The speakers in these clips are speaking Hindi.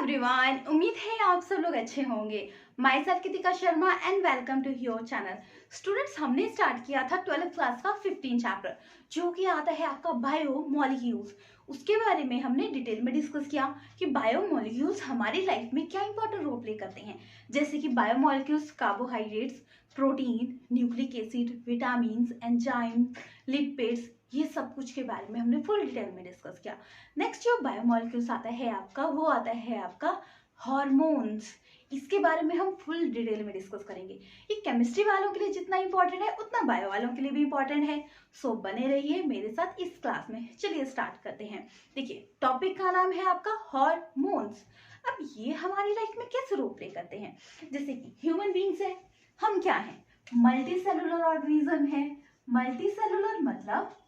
एवरीवन, उम्मीद है आप सब लोग अच्छे होंगे। Myself Kritika Sharma and welcome to your channel. Students, हमने स्टार्ट किया था 12th क्लास का 15 चैप्टर जो कि आता है आपका बायोमोलिक्यूल्स। उसके बारे में हमने डिटेल में डिस्कस किया कि बायोमोलिक्यूल्स हमारी लाइफ में क्या इंपॉर्टेंट रोल प्ले करते हैं, जैसे कि biomolecules carbohydrates, protein, nucleic acid, vitamin, enzyme, lipids, ये सब कुछ के बारे में हमने फुल डिटेल में डिस्कस किया। नेक्स्ट जो बायोमोलिक्यूल्स आता है आपका, वो आता है आपका हार्मोन्स। इसके बारे में हम फुल डिटेल में डिस्कस करेंगे। ये केमिस्ट्री वालों के लिए जितना इंपॉर्टेंट है उतना बायो वालों के लिए भी इंपॉर्टेंट है। सो बने रहिए मेरे साथ इस क्लास में। चलिए स्टार्ट करते हैं। देखिए, टॉपिक का नाम है आपका हार्मोन्स। अब ये हमारी लाइफ में कैसे रोल प्ले करते हैं, जैसे कि ह्यूमन बींग्स है, हम क्या है, मल्टी सेलुलर ऑर्गेनिज्म है। मल्टी सेलुलर मतलब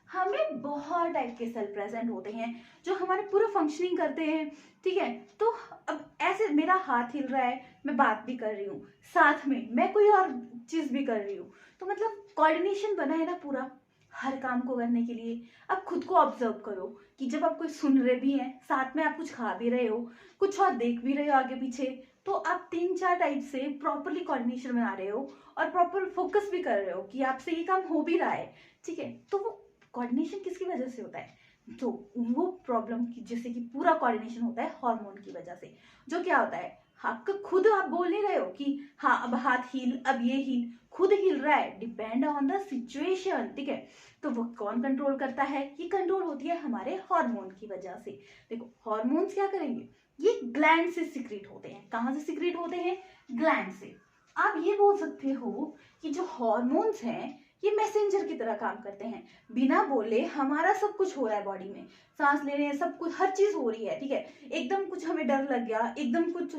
हमें बहुत टाइप के सेल प्रेजेंट होते हैं जो हमारे पूरा फंक्शनिंग करते हैं। ठीक है, तो अब ऐसे मेरा हाथ हिल रहा है, मैं बात भी कर रही हूँ, साथ में मैं कोई और चीज भी कर रही हूँ, तो मतलब कोऑर्डिनेशन बना है ना पूरा हर काम को करने के लिए। अब खुद को ऑब्जर्व करो कि जब आप कोई सुन रहे भी हैं, साथ में आप कुछ खा भी रहे हो, कुछ और देख भी रहे हो आगे पीछे, तो आप 3-4 टाइप से प्रॉपरली कोऑर्डिनेशन बना रहे हो और प्रॉपर फोकस भी कर रहे हो कि आपसे ये काम हो भी रहा है। ठीक है, तो वो कोऑर्डिनेशन किसकी वजह से होता है, तो वो प्रॉब्लम की जैसे कि पूरा कोऑर्डिनेशन होता है हार्मोन की वजह से। जो क्या होता है, आपका खुद आप बोल नहीं रहे हो कि हाँ अब हाथ हिल, अब ये हिल, खुद हिल रहा है, डिपेंड ऑन द सिचुएशन। ठीक है, तो वो कौन कंट्रोल करता है, ये कंट्रोल होती है हमारे हार्मोन की वजह से। देखो, हार्मोन्स क्या करेंगे, ये ग्लैंड से सिक्रीट होते हैं। कहाँ से सिक्रीट होते हैं, ग्लैंड से। आप ये बोल सकते हो कि जो हार्मोन्स हैं ये मैसेंजर की तरह काम करते हैं। बिना बोले हमारा सब कुछ हो रहा है बॉडी में, सांस ले रहे हैं, सब कुछ, हर चीज हो रही है। ठीक है, एकदम कुछ हमें डर लग गया, एकदम कुछ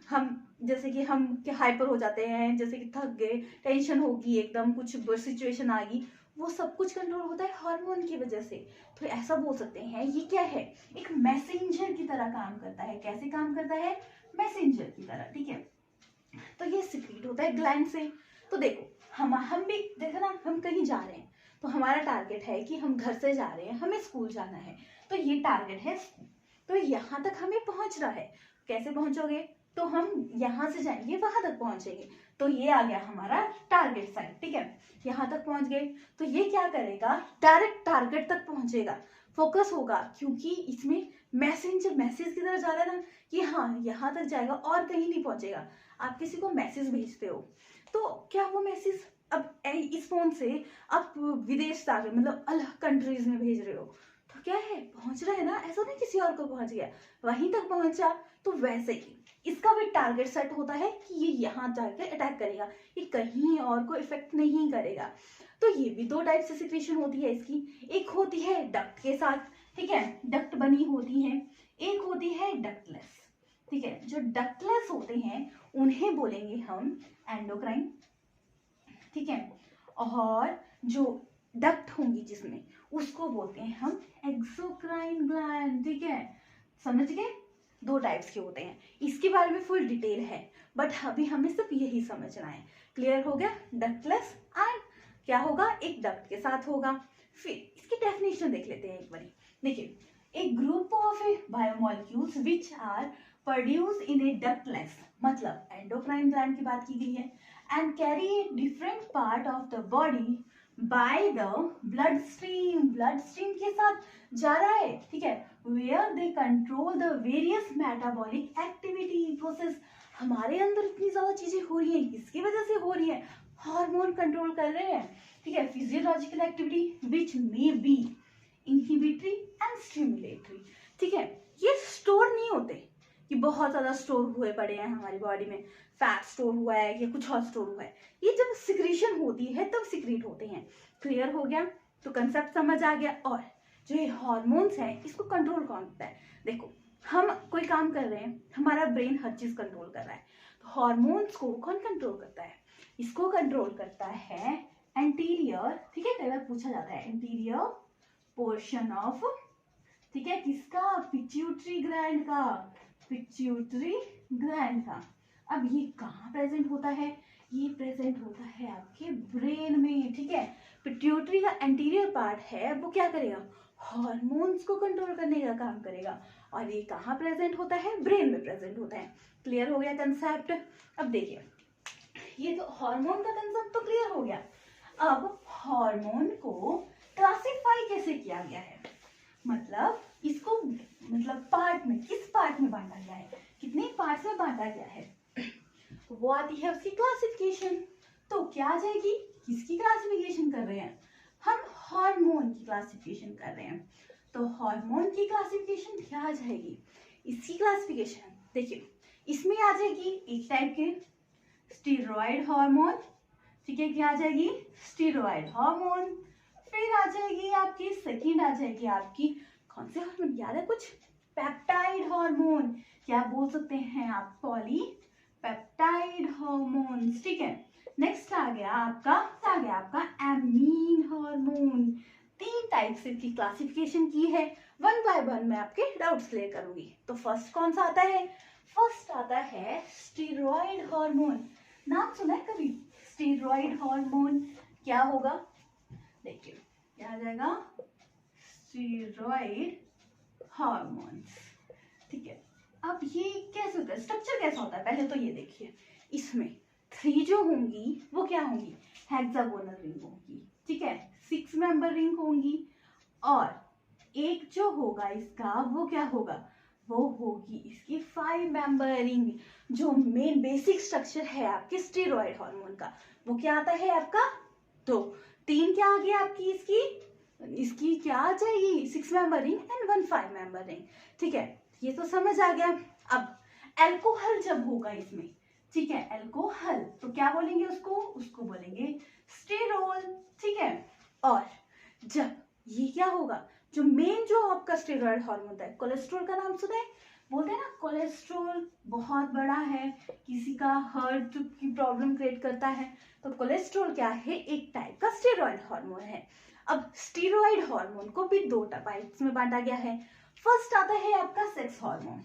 हम जैसे कि हम हाइपर हो जाते हैं, जैसे कि थक गए, टेंशन होगी, एकदम कुछ सिचुएशन आ गई, वो सब कुछ कंट्रोल होता है हार्मोन की वजह से। तो ऐसा बोल सकते हैं ये क्या है, एक मैसेंजर की तरह काम करता है। कैसे काम करता है, मैसेंजर की तरह। ठीक है, तो ये सिक्रीट होता है ग्लैंड से। तो देखो, हम भी देखो ना, हम कहीं जा रहे हैं तो हमारा टारगेट है कि हम घर से जा रहे हैं, हमें स्कूल जाना है, तो ये टारगेट है स्कूल। तो यहाँ तक हमें पहुंचना है। कैसे पहुंचोगे, तो हम यहाँ से जाएंगे वहां तक पहुंचेंगे, तो ये आ गया हमारा टारगेट साइड। ठीक है, यहाँ तक पहुंच गए, तो ये क्या करेगा, डायरेक्ट टारगेट तक पहुंचेगा, फोकस होगा, क्योंकि इसमें मैसेंजर मैसेज की तरह जा रहा है ना कि हाँ यहाँ तक जाएगा और कहीं नहीं पहुंचेगा। आप किसी को मैसेज भेजते हो, तो क्या वो मैसेज अब इस फोन से आप विदेश जा रहे, मतलब अलग कंट्रीज में भेज रहे हो, तो क्या है, पहुंच रहा है ना, ऐसा नहीं किसी और को पहुंच गया, वहीं तक पहुंचा। तो वैसे ही इसका भी टारगेट सेट होता है कि ये यहाँ जाकर अटैक करेगा, ये कहीं और को इफेक्ट नहीं करेगा। तो ये भी 2 टाइप से सिक्रीशन होती है इसकी। एक होती है डक्ट के साथ, ठीक है, डक्ट बनी होती है। एक होती है डक्टलेस। ठीक है, जो डक्टलेस होते हैं उन्हें बोलेंगे हम एंडोक्राइन। ठीक है, और जो डक्ट होंगी जिसमें, उसको बोलते हैं हम एक्सोक्राइन ग्लैंड। ठीक है, समझ गए, 2 टाइप्स के होते हैं। इसके बारे में फुल डिटेल है, बट अभी हमें सिर्फ यही समझना है। क्लियर हो गया, डक्टलेस एंड क्या होगा, एक डक्ट के साथ होगा। फिर इसकी डेफिनेशन देख लेते हैं एक बार। देखिए, a group of biomolecules which are produce in a ductless, मतलब एंडोक्राइन ग्लैंड की बात की गई है, and carry a different part of the body by the bloodstream। bloodstream के साथ जा रहा है। ठीक है, where they control the various metabolic activity process। हमारे अंदर इतनी ज्यादा चीजें हो रही है, किसकी वजह से हो रही है, हार्मोन कंट्रोल कर रहे हैं। ठीक है, physiological activity which may be inhibitory and stimulatory. ठीक है, ये स्टोर नहीं होते कि बहुत ज्यादा स्टोर हुए पड़े हैं हमारी बॉडी में, फैट स्टोर हुआ है या कुछ और स्टोर हुआ है, ये जब सिक्रीशन होती है तब सिक्रीट होते हैं। क्लियर हो गया, तो कंसेप्ट समझ आ गया। और जो ये हार्मोन्स हैं इसको कंट्रोल कौन करता है, देखो हम कोई काम कर रहे हैं, हमारा ब्रेन हर चीज कंट्रोल कर रहा है, तो हार्मोन्स को कौन कंट्रोल करता है, इसको कंट्रोल करता है एंटीरियर। ठीक है, कई बार पूछा जाता है एंटीरियर पोर्शन ऑफ, ठीक है, किसका, पिट्यूटरी ग्लैंड का, पिट्यूटरी ग्लैंड का। अब ये कहाँ प्रेजेंट होता है, ये प्रेजेंट होता है आपके ब्रेन में। ठीक है, पिट्यूटरी का एंटीरियर पार्ट है, वो क्या करेगा, हार्मोन्स को कंट्रोल करने का काम करेगा। और ये कहाँ प्रेजेंट होता है, ब्रेन में प्रेजेंट होता है। क्लियर हो गया कंसेप्ट। अब देखिए ये तो हार्मोन का कंसेप्ट तो क्लियर हो गया। अब हार्मोन को क्लासिफाई कैसे किया गया है, मतलब इसको मतलब पार्ट में, किस पार्ट में बांटा गया है, कितने पार्ट्स में बांटा गया है, तो वो आती है उसकी क्लासिफिकेशन। तो क्या आ जाएगी, किसकी क्लासिफिकेशन कर रहे हैं हम, हार्मोन की क्लासिफिकेशन कर रहे हैं। तो हार्मोन की क्लासिफिकेशन क्या आ जाएगी, इसकी क्लासिफिकेशन देखिए इसमें आ जाएगी एक टाइप के स्टीरॉयड हार्मोन, ठीक है, क्या आ जाएगी स्टीरॉयड हार्मोन। फिर आ जाएगी आपकी सेकंड, आ जाएगी आपकी कौन से हार्मोन याद है कुछ, पेप्टाइड हार्मोन, क्या बोल सकते हैं आप, पॉलीपेप्टाइड हार्मोन्स, ठीक है। नेक्स्ट आ गया आपका एमीन हार्मोन। 3 टाइप से इसकी क्लासिफिकेशन की है। वन बाय वन मैं आपके डाउट्स क्लियर करूंगी। तो फर्स्ट कौन सा आता है, फर्स्ट आता है स्टीरॉयड हार्मोन। नाम सुना है कभी स्टीरॉयड हार्मोन, क्या होगा देखिए क्या आ जाएगा, स्टीरॉयड हार्मोन्स, ठीक है। अब ये कैसे होता है, स्ट्रक्चर कैसा होता है, पहले तो ये देखिए इसमें 3 जो होंगी वो क्या होंगी, हेक्सागोनल रिंग होंगी, ठीक है, 6 मेंबर रिंग होंगी। और एक जो होगा इसका वो क्या होगा, वो होगी इसकी 5 मेंबर रिंग। जो मेन बेसिक स्ट्रक्चर है आपके स्टेरॉयड हार्मोन का वो क्या आता है आपका, तो 3 क्या आ गया आपकी इसकी क्या आ जाएगी, 6 member ring and 1 5 member ring, ठीक है, ये तो समझ आ गया। अब एल्कोहल जब होगा इसमें, ठीक है, एल्कोहल तो क्या बोलेंगे उसको बोलेंगे स्टेरोल, ठीक है। और जब ये क्या होगा, जो मेन जो आपका स्टेरॉयड हार्मोन होता है, कोलेस्ट्रॉल का नाम सुना है, बोलते हैं ना कोलेस्ट्रॉल बहुत बड़ा है, किसी का हार्ट की प्रॉब्लम क्रिएट करता है, तो कोलेस्ट्रॉल क्या है, एक टाइप का स्टेरॉयड हार्मोन है। अब स्टेरॉयड हार्मोन को भी 2 टाइप्स में बांटा गया है। फर्स्ट आता है आपका सेक्स हार्मोन,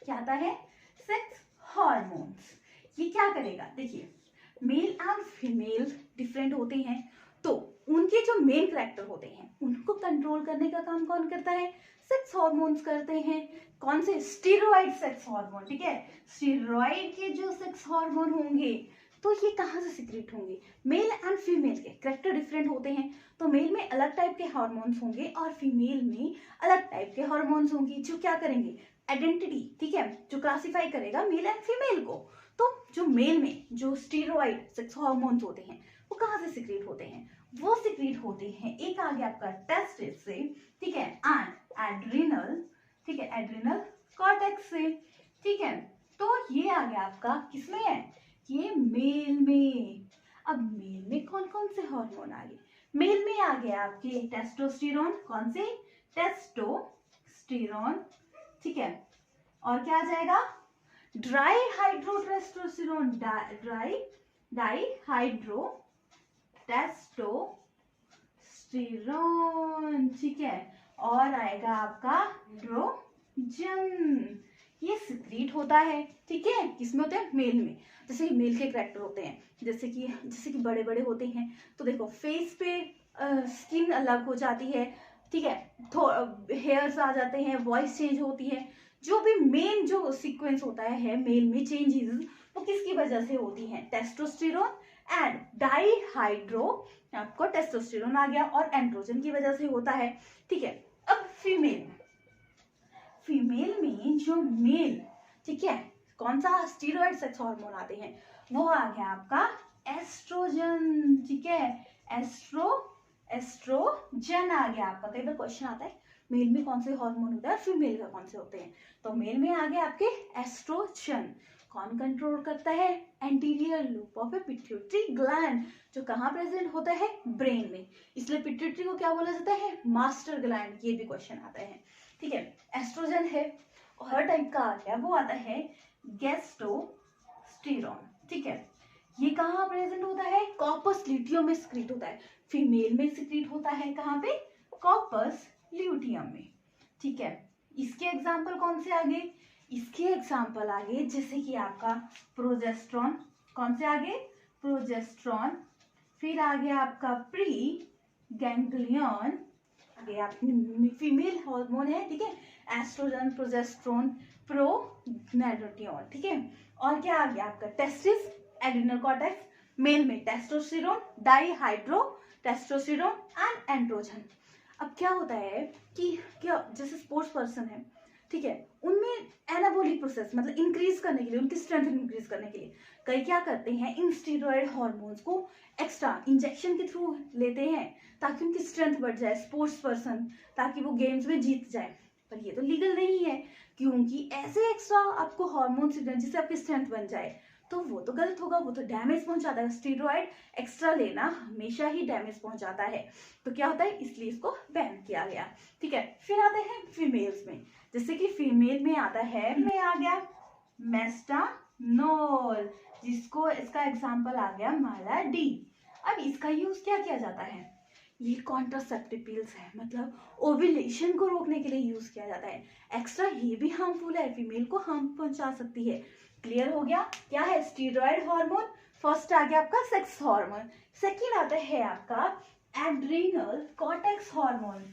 क्या आता है, सेक्स हार्मोन्स। ये क्या करेगा, देखिए मेल एंड फीमेल डिफरेंट होते हैं, तो उनके जो मेन कैरेक्टर होते हैं उनको कंट्रोल करने का काम कौन करता है, सेक्स हार्मोन्स करते हैं। कौन से, स्टेरॉइड सेक्स हार्मोन, ठीक है, स्टेरॉइड के जो सेक्स हार्मोन होंगे तो ये कहाँ से सिक्रेट होंगे, मेल एंड फीमेल के कैरेक्टर डिफरेंट होते हैं, तो मेल में अलग टाइप के हार्मोन्स होंगे और फीमेल में अलग टाइप के हार्मोन्स होंगे, जो क्या करेंगे आइडेंटिटी, ठीक है, जो क्लासिफाई करेगा मेल एंड फीमेल को। तो जो मेल में जो स्टेरॉइड सेक्स हार्मोन्स होते हैं वो कहाँ से सिक्रेट होते हैं, वो सिक्रेट होते हैं, एक आ गया आपका टेस्टिस से, ठीक है, एंड एड्रिनल, ठीक है, एड्रिनल कॉर्टेक्स से, ठीक है। तो ये आ गया आपका किसमें है, ये मेल में। अब मेल में कौन कौन से हार्मोन आ गए, मेल में आ गया आपके टेस्टोस्टेरोन, कौन से, टेस्टोस्टेरोन, ठीक है, और क्या आ जाएगा, ड्राई हाइड्रोटेस्टोस्टेरोन, डाई हाइड्रो टेस्टोस्टेरोन, ठीक है, और आएगा आपका एंड्रोजन, ये सिक्रीट होता है, ठीक है, किसमें होते हैं, मेल में। जैसे कि मेल के कैरेक्टर होते हैं, जैसे कि बड़े बड़े होते हैं, तो देखो फेस पे स्किन अलग हो जाती है, ठीक है, हेयर्स आ जाते हैं, वॉइस चेंज होती है, जो भी मेन जो सीक्वेंस होता है मेल में चेंजेस वो किसकी वजह से होती हैं, टेस्टोस्टेरोन एंड डाईहाइड्रो, आपको टेस्टोस्टेरोन आ गया, और एंड्रोजन की वजह से होता है, ठीक है। अब फीमेल में जो मेल, ठीक है, कौन सा स्टेरॉइड सेक्स हार्मोन आते हैं, वो आ गया आपका एस्ट्रोजन, ठीक है, एस्ट्रोजन आ गया आपका। कई बार क्वेश्चन आता है मेल में कौन से हार्मोन होता है, फीमेल में कौन से होते हैं, तो मेल में आ गए आपके एस्ट्रोजन। कौन कंट्रोल करता है, anterior loop of A pituitary gland, जो कहाँ प्रेजेंट होता है, ब्रेन में, इसलिए पिट्यूटरी को क्या बोला जाता है, मास्टर ग्लैंड, ये भी क्वेश्चन आता है, ठीक है। एस्ट्रोजन है, और हर टाइप का आ गया, वो आता है गेस्टोस्टेरोन, ठीक है, ये कहाँ प्रेजेंट होता है, कॉर्पस ल्यूटियम में सिक्रीट होता है, फीमेल में सिक्रीट होता है कहाँ पे, कॉर्पस ल्यूटियम में, ठीक है। इसके एग्जाम्पल कौन से आगे, इसके एग्जाम्पल आगे जैसे कि आपका प्रोजेस्ट्रॉन, कौन से आगे, प्रोजेस्ट्रॉन, फिर आ गया आपका प्री गैंग्लियन ये आप फीमेल हार्मोन है, ठीक है, एस्ट्रोजन, प्रोजेस्टेरोन, प्रोगैस्टेरोन, ठीक है। और क्या आ गया आपका टेस्टिस, एड्रिनल कॉर्टेक्स, मेल में testosterone, dihydro testosterone and androgen. अब क्या होता है कि क्या जैसे स्पोर्ट्स पर्सन है, ठीक है, उनमें एनाबॉलिक प्रोसेस मतलब इंक्रीज करने के लिए, उनकी स्ट्रेंथ इंक्रीज करने के लिए कई क्या करते हैं, इन स्टीरॉयड हार्मोन्स को एक्स्ट्रा इंजेक्शन के थ्रू लेते हैं ताकि उनकी स्ट्रेंथ बढ़ जाए, स्पोर्ट्स पर्सन, ताकि वो गेम्स में जीत जाए। पर ये तो लीगल नहीं है, क्योंकि ऐसे एक्स्ट्रा आपको हार्मोन्स जिससे आपकी स्ट्रेंथ बन जाए तो वो तो गलत होगा, वो तो डैमेज पहुंचाता है। स्टीरॉयड एक्स्ट्रा लेना हमेशा ही डैमेज पहुंचाता है, तो क्या होता है, इसलिए इसको बैन किया गया, ठीक है। फिर आते हैं फीमेल्स में, जैसे कि फीमेल में आता है, में आ गया मेस्टानोल, जिसको इसका एग्जांपल आ गया माला डी। अब इसका यूज क्या किया जाता है, ये कॉन्ट्रासेप्टिव पिल्स है, मतलब ओव्यूलेशन को रोकने के लिए यूज किया जाता है। एक्स्ट्रा ये भी हार्मफुल है, फीमेल को हार्म पहुंचा सकती है। क्लियर हो गया, क्या है स्टीरॉयड हार्मोन। फर्स्ट आ गया आपका सेक्स हार्मोन, सेकंड आता है आपका एड्रिनल कॉर्टेक्स हार्मोन।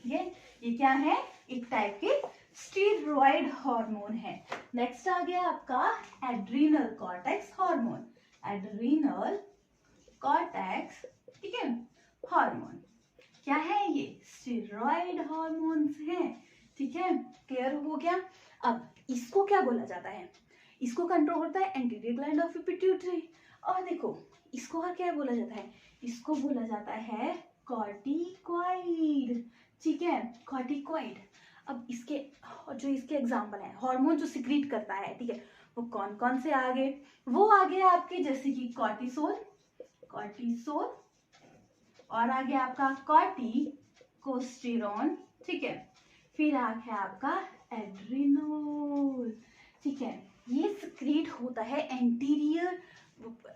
ये क्या है, एक टाइप के स्टीरॉयड हार्मोन है। नेक्स्ट आ गया आपका adrenal cortex hormone, adrenal cortex, ठीक है, हार्मोन। क्या है ये, स्टीरॉयड हार्मोन्स हैं, ठीक है। क्लियर हो गया। अब इसको क्या बोला जाता है, इसको कंट्रोल करता है एंटीरियर ग्लैंड ऑफ पिट्यूटरी। और देखो इसको और क्या बोला जाता है, इसको बोला जाता है कॉर्टिकॉइड, ठीक है, कॉर्टिकॉइड। अब इसके जो इसके एग्जाम्पल है हार्मोन जो सिक्रीट करता है, ठीक है, वो कौन कौन से आगे, वो आगे आपके जैसे कि कॉर्टिसोल, कॉर्टिसोल, और आगे आपका कॉर्टिकोस्टेरॉन, ठीक है। फिर आ गया आपका एड्रिनोल, ठीक है, ये सिक्रीट होता है एंटीरियर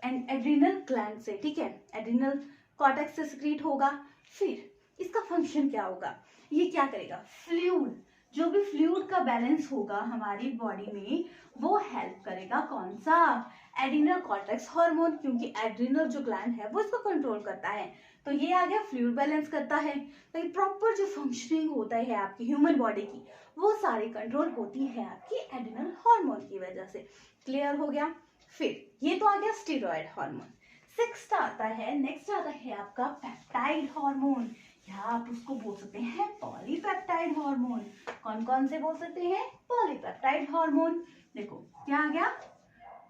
एड्रिनल ग्लैंड से, ठीक है, एड्रिनल कॉर्टेक्स से सिक्रीट होगा। फिर इसका फंक्शन क्या होगा, ये क्या करेगा, फ्लूइड, जो भी फ्लूइड का बैलेंस होगा हमारी बॉडी में वो हेल्प करेगा, कौन सा, एड्रिनल कॉर्टेक्स हार्मोन, क्योंकि एड्रिनल जो ग्लैंड है वो इसको कंट्रोल करता है। तो ये आ गया फ्लूइड बैलेंस करता है, तो ये प्रॉपर जो फंक्शनिंग होता है आपकी ह्यूमन बॉडी की वो सारी कंट्रोल होती है आपकी एड्रिनल हार्मोन की वजह से। क्लियर हो गया। फिर ये तो आ गया स्टीरॉयड हार्मोन। नेक्स्ट आता है आपका पेप्टाइड हार्मोन, या आप उसको बोल सकते हैं पॉलीपेप्टाइड हार्मोन। कौन कौन से बोल सकते हैं, पॉलीपेप्टाइड हार्मोन। देखो क्या आ गया,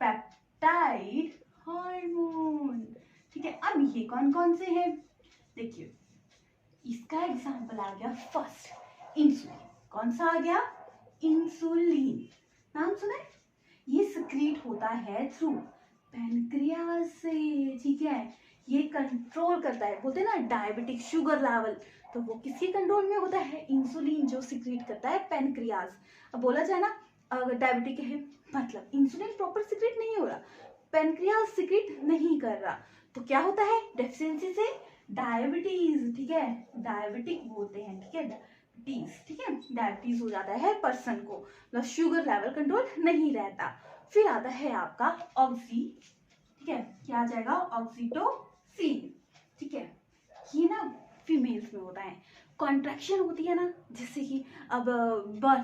पेप्टाइड हार्मोन, ठीक है। अब ये कौन कौन से हैं, देखिए इसका एग्जांपल आ गया फर्स्ट इंसुलिन। कौन सा आ गया, इंसुलिन, नाम सुने, ये सिक्रीट होता है थ्रू पैनक्रियाज से, ठीक है। ये कंट्रोल करता है, बोलते हैं ना डायबिटिक शुगर लेवल, तो वो किसके कंट्रोल में होता है, इंसुलिन जो सिक्रीट करता है पैनक्रियाज। अब बोला जाए ना अगर डायबिटिक है मतलब इंसुलिन प्रॉपर सिक्रीट नहीं हो रहा, पैनक्रियाज सिक्रीट नहीं कर रहा, तो क्या होता है, डेफिशिएंसी से डायबिटीज, ठीक है, डायबिटिक बोलते हैं, ठीक है, डायबिटीज, ठीक है, डायबिटीज हो जाता है पर्सन को, मतलब शुगर लेवल कंट्रोल नहीं रहता। फिर आता है आपका ऑक्सी, ठीक है, क्या आ जाएगा, ऑक्सीटोसिन, ठीक है, ये ना फीमेल्स में होता है। कॉन्ट्रैक्शन होती है ना, जैसे कि अब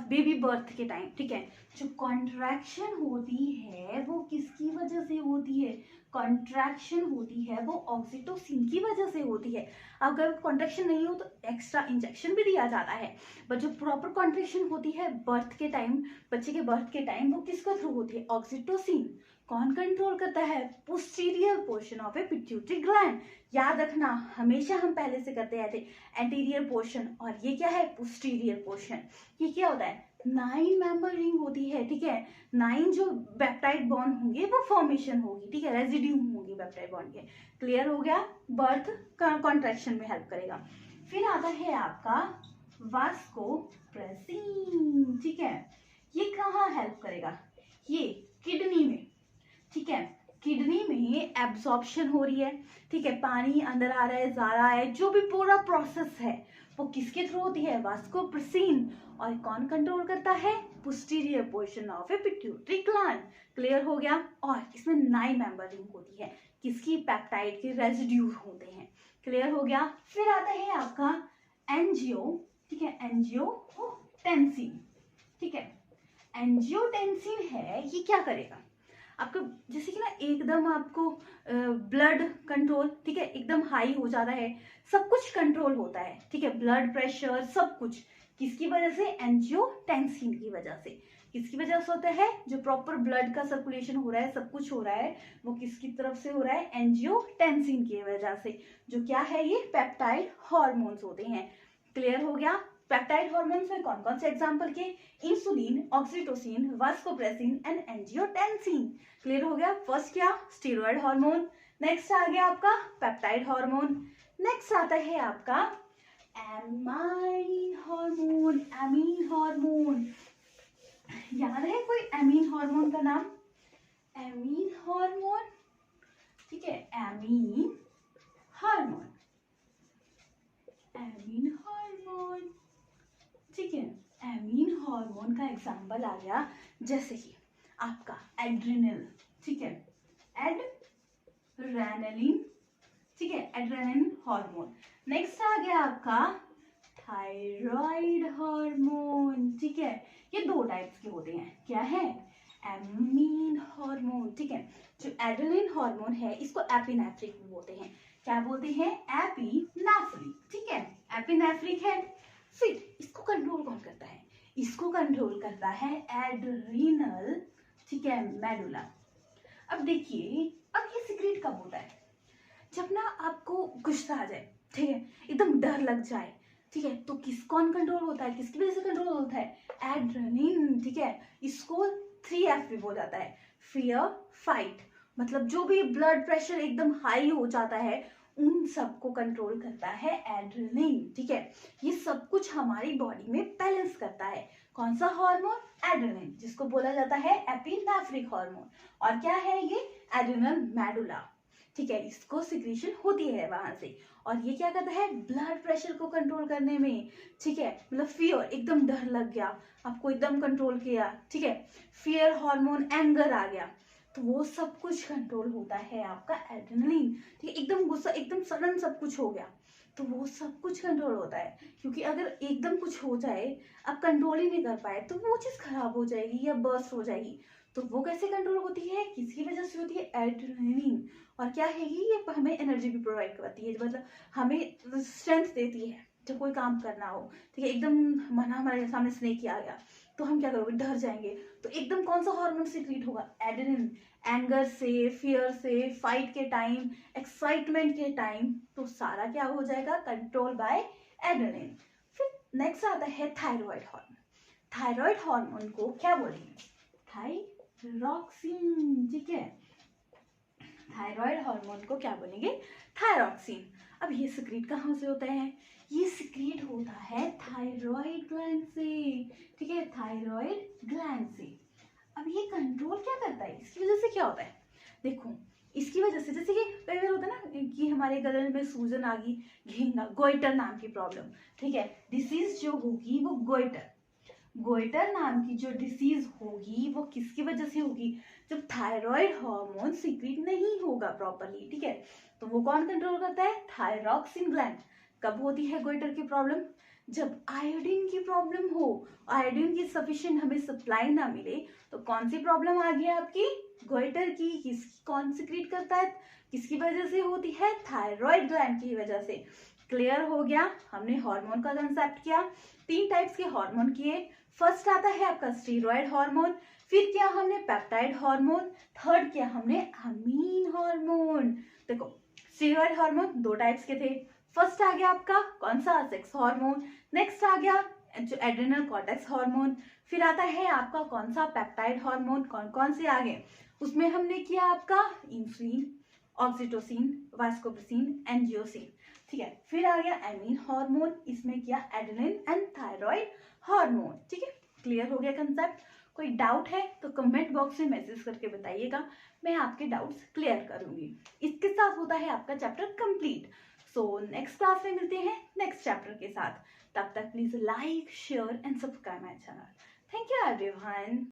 बेबी बर्थ के टाइम, ठीक है, जो कॉन्ट्रैक्शन होती है वो किसकी वजह से होती है, कॉन्ट्रैक्शन होती है वो ऑक्सीटोसिन की वजह से होती है। अगर कॉन्ट्रैक्शन नहीं हो तो एक्स्ट्रा इंजेक्शन भी दिया जाता है, बट जो प्रॉपर कॉन्ट्रैक्शन होती है बर्थ के टाइम, बच्चे के बर्थ के टाइम, वो किसका थ्रू होती है, ऑक्सीटोसिन। कौन कंट्रोल करता है, posterior portion of A pituitary gland. याद रखना हमेशा हम पहले से करते आए थे एंटीरियर पोर्शन, और ये क्या है, पोस्टीरियर पोर्शन। ये क्या होता है, 9 मेंबर रिंग होती है, ठीक है, 9 जो पेप्टाइड बॉन्ड होंगे वो फॉर्मेशन होगी, ठीक है, रेजिड्यू होंगे पेप्टाइड बॉन्ड के। क्लियर हो गया, बर्थ कॉन्ट्रैक्शन में हेल्प करेगा। फिर आता है आपका वास्कोप्रेसिन, ठीक है, ये कहाँ हेल्प करेगा, ये किडनी में, ठीक है, किडनी में एब्जॉर्प्शन हो रही है, ठीक है, पानी अंदर आ रहा है, जा रहा है, जो भी पूरा प्रोसेस है वो किसके थ्रू होती है, वास्कोप्रेसिन। और कौन कंट्रोल करता है, posterior portion of A pituitary gland. Clear हो गया। और इसमें 9 मेंबर रिंग होती है, किसकी, पेप्टाइड के रेजिड्यू होते हैं। क्लियर हो गया। फिर आता है आपका एंजियो, ठीक है, एंजियोटेंसिन, ठीक है, एंजियोटेंसिन है, ये क्या करेगा आपको, जैसे कि ना एकदम आपको ब्लड कंट्रोल, ठीक है, एकदम हाई हो जाता है, सब कुछ कंट्रोल होता है, ठीक है, ब्लड प्रेशर सब कुछ किसकी वजह से, एंजियोटेंसिन की वजह से। किसकी वजह से होता है, जो प्रॉपर ब्लड का सर्कुलेशन हो रहा है, सब कुछ हो रहा है, वो किसकी तरफ से हो रहा है, एंजियोटेंसिन की वजह से, जो क्या है, ये पेप्टाइड हॉर्मोन्स होते हैं। क्लियर हो गया। पेप्टाइड हॉर्मोन्स में कौन कौन से एग्जांपल के, insulin, oxytocin, vasopressin and angiotensin. Clear हो गया। फर्स्ट क्या, स्टेरॉयड हार्मोन, नेक्स्ट आ गया आपका पेप्टाइड हार्मोन, नेक्स्ट आता है आपका एमाइन हार्मोन, एमीन हार्मोन। याद है कोई एमीन हार्मोन का नाम, एमीन हार्मोन, ठीक है, एमीन हार्मोन, एमीन हार्मोन, ठीक है, एमीन हार्मोन का एग्जांपल आ गया जैसे कि आपका एड्रिनल, ठीक है, एड्रेनलिन, ठीक है, एड्रेनलिन हार्मोन। नेक्स्ट आ गया आपका थायराइड हार्मोन, ठीक है, ये दो टाइप्स के होते हैं, क्या है, एमीन हार्मोन, ठीक है, जो एड्रेनलिन हार्मोन है इसको एपिनेफ्रिक भी बोलते हैं, क्या बोलते हैं, एपिनेफ्रिक, ठीक है, एपिनेफ्रिक है। फिर इसको कंट्रोल कौन करता है, इसको कंट्रोल करता है एड्रीनल, ठीक है, मेडुला। अब देखिए, अब ये सीक्रेट कब होता है, जब ना आपको गुस्सा आ जाए, ठीक है, एकदम डर लग जाए, ठीक है, तो कौन कंट्रोल होता है, किसकी वजह से कंट्रोल होता है, एड्रेनलिन, ठीक है, इसको 3F भी बोला जाता है, फियर, फाइट, मतलब जो भी ब्लड प्रेशर एकदम हाई हो जाता है उन सबको कंट्रोल करता है एड्रेनलिन, ठीक है, ये सब कुछ हमारी बॉडी में बैलेंस करता है। कौन सा हार्मोन, एड्रेनलिन, जिसको बोला जाता है एपिनेफ्रिक हार्मोन, और क्या है ये, एड्रिनल मेडुला, ठीक है, इसको सिक्रीशन होती है वहां से, और ये क्या करता है, ब्लड प्रेशर को कंट्रोल करने में, ठीक है, मतलब फियर, एकदम डर लग गया, आपको एकदम कंट्रोल किया, ठीक है, फियर हार्मोन, एंगर आ गया, तो वो सब कुछ कंट्रोल होता है आपका एड्रेनलिन, ठीक है, एकदम गुस्सा, एकदम सडन सब कुछ हो गया, तो वो सब कुछ कंट्रोल होता है, क्योंकि अगर एकदम कुछ हो जाए, आप कंट्रोल ही नहीं कर पाए, तो वो चीज खराब हो जाएगी या बर्स्ट हो जाएगी, तो वो कैसे कंट्रोल होती है, किसकी वजह से होती है, एड्रेनलिन, और क्या है ये हमें एनर्जी भी प्रोवाइड करती है, मतलब हमें स्ट्रेंथ देती है जब कोई काम करना हो, ठीक है, एकदम मना हमारे सामने स्नेक आ गया तो हम क्या करोगे, डर जाएंगे, तो एकदम कौन सा हार्मोन सीक्रेट होगा, एड्रेनलिन, एंगर से, फियर से, फाइट के टाइम, एक्साइटमेंट के टाइम, तो सारा क्या हो जाएगा, कंट्रोल बाय एड्रेनलिन। फिर नेक्स्ट आता है थायराइड हार्मोन, थायराइड हार्मोन को क्या बोलेंगे, थायरॉक्सिन, ठीक है, थायराइड हार्मोन को क्या बोलेंगे, थायरॉक्सिन। अब ये सिक्रीट कहाँ से होता है, ये सिक्रीट होता है थायराइड ग्लैंड से, ठीक है, थायराइड ग्लैंड से। अब ये कंट्रोल क्या करता है, इसकी वजह से क्या होता है, देखो इसकी वजह से, जैसे कि कई बार होता है ना कि हमारे गले में सूजन आ गई, घेंगा, गोइटर नाम की प्रॉब्लम, ठीक है, डिसीज जो होगी वो गोइटर, गोइटर नाम की जो डिसीज होगी वो किसकी वजह से होगी, जब थायराइड हार्मोन सीक्रेट नहीं होगा प्रॉपरली, ठीक है, तो वो कौन कंट्रोल करता है, थायरॉक्सिन ग्लैंड। कब होती है गोइटर की प्रॉब्लम, जब आयोडीन की प्रॉब्लम हो, आयोडीन की सफिशिएंट हमें सप्लाई ना मिले, तो कौन सी प्रॉब्लम आ गई आपकी, गोइटर की, कौन सीक्रेट करता है, किसकी वजह से होती है, थायराइड ग्लैंड की वजह से। क्लियर हो गया, हमने हार्मोन का कंसेप्ट किया, 3 टाइप्स के हार्मोन किए, फर्स्ट आता है आपका स्टेरॉयड हार्मोन, फिर क्या हमने पेप्टाइड हार्मोन, थर्ड क्या हमने अमीन हार्मोन। देखो स्टेरॉयड हार्मोन 2 टाइप्स के थे, फर्स्ट आ गया आपका कौन सा, सेक्स हार्मोन, नेक्स्ट आ गया जो एड्रेनल कॉर्टेक्स हार्मोन, फिर आता है आपका कौन सा, पेप्टाइड हार्मोन। कौन कौन से आगे, उसमें हमने किया आपका इंसुलिन, ऑक्सीटोसिन, वास्कोप्रेसिन, एंजियोसिन, ठीक है, फिर आ गया एमीन हार्मोन, इसमें किया एड्रेनलिन एंड थायराइड हार्मोन, ठीक है, क्लियर हो गया कंसेप्ट। कोई डाउट है तो कमेंट बॉक्स में मैसेज करके बताइएगा, मैं आपके डाउट्स क्लियर करूंगी। इसके साथ होता है आपका chapter complete. So next class में मिलते हैं नेक्स्ट चैप्टर के साथ, तब तक please like, share and subscribe my channel. Thank you everyone.